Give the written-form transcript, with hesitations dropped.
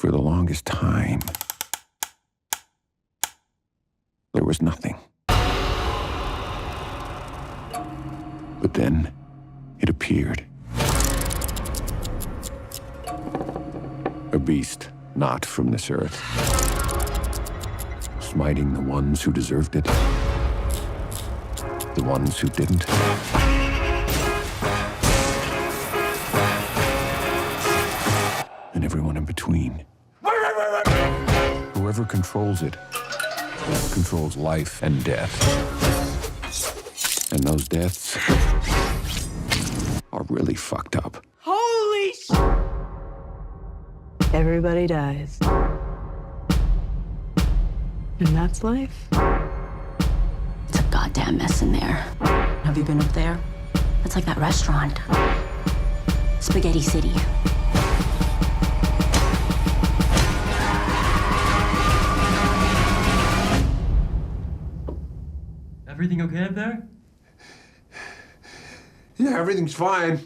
For the longest time, there was nothing. But then, it appeared. A beast not from this earth, smiting the ones who deserved it, the ones who didn't. And everyone in between. Whoever controls it controls life and death. And those deaths are really fucked up. Holy sh! Everybody dies. And that's life. It's a goddamn mess in there. Have you been up there? It's like that restaurant. Spaghetti City. Everything okay up there? Yeah, everything's fine.